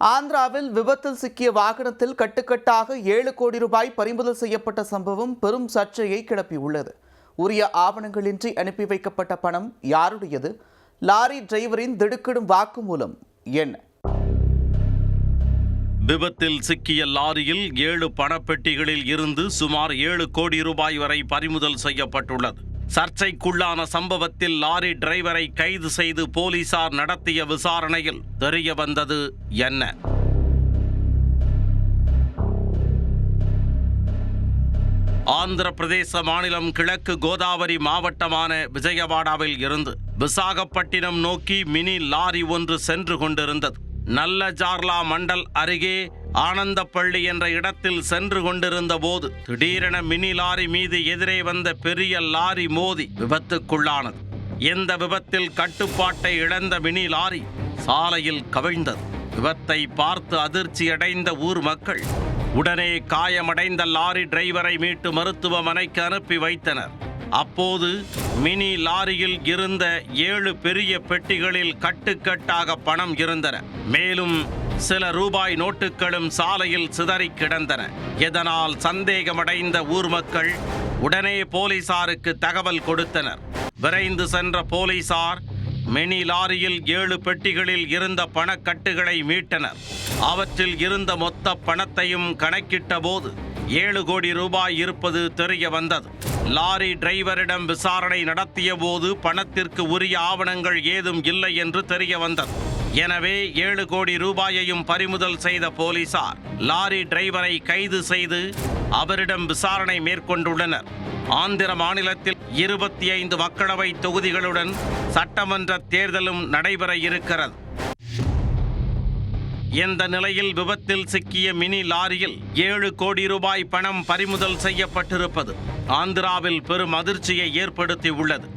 ஆந்திராவில் விபத்தில் சிக்கிய வாகனத்தில் கட்டுக்கட்டாக 7 கோடி ரூபாய் பறிமுதல் செய்யப்பட்ட சம்பவம் பெரும் சர்ச்சையை கிளப்பியுள்ளது. உரிய ஆவணங்களின்றி அனுப்பி வைக்கப்பட்ட பணம் யாருடையது? லாரி டிரைவரின் திடுக்கிடும் வாக்குமூலம் என்ன? விபத்தில் சிக்கிய லாரியில் 7 பணப்பெட்டிகளில் இருந்து சுமார் 7 கோடி ரூபாய் வரை பறிமுதல் செய்யப்பட்டுள்ளது. சர்ச்சைக்குள்ளான சம்பவத்தில் லாரி டிரைவரை கைது செய்து போலீசார் நடத்திய விசாரணையில் தெரிய வந்தது என்ன? ஆந்திர பிரதேச மாநிலம் கிழக்கு கோதாவரி மாவட்டமான விஜயவாடாவில் இருந்து விசாகப்பட்டினம் நோக்கி மினி லாரி ஒன்று சென்று கொண்டிருந்தது. நல்ல ஜார்லா மண்டல் அருகே ஆனந்தப்பள்ளி என்ற இடத்தில் சென்று கொண்டிருந்த போது திடீரென மினி லாரி மீது எதிரே வந்த பெரிய லாரி மோதி விபத்துக்குள்ளானது. இந்த விபத்தில் கட்டுப்பாட்டை இழந்த மினி லாரி சாலையில் கவிழ்ந்தது. விபத்தை பார்த்து அதிர்ச்சியடைந்த ஊர் மக்கள் உடனே காயமடைந்த லாரி டிரைவரை மீட்டு மருத்துவமனைக்கு அனுப்பி வைத்தனர். அப்போது மினி லாரியில் இருந்த 7 பெரிய பெட்டிகளில் கட்டுக்கட்டாக பணம் இருந்தன. மேலும் சில ரூபாய் நோட்டுகளும் சாலையில் சிதறி கிடந்தன. இதனால் சந்தேகமடைந்த ஊர் மக்கள் உடனே போலீசாருக்கு தகவல் கொடுத்தனர். விரைந்து சென்ற போலீசார் மினி லாரியில் 7 பெட்டிகளில் இருந்த பணக்கட்டுகளை மீட்டனர். அவற்றில் இருந்த மொத்த பணத்தையும் கணக்கிட்ட போது 7 கோடி ரூபாய் இருப்பது தெரிய வந்தது. லாரி டிரைவரிடம் விசாரணை நடத்திய போது பணத்திற்கு உரிய ஆவணங்கள் ஏதும் இல்லை என்று தெரிய வந்தது. எனவே 7 கோடி ரூபாயையும் பறிமுதல் செய்த போலீசார் லாரி டிரைவரை கைது செய்து அவரிடம் விசாரணை மேற்கொண்டுள்ளனர். ஆந்திர மாநிலத்தில் 25 மக்களவை தொகுதிகளுடன் சட்டமன்ற தேர்தலும் நடைபெற இருக்கிறது. இந்த நிலையில் விபத்தில் சிக்கிய மினி லாரியில் 7 கோடி ரூபாய் பணம் பறிமுதல் செய்யப்பட்டிருப்பது ஆந்திராவில் பெரும் அதிர்ச்சியை ஏற்படுத்தி உள்ளது.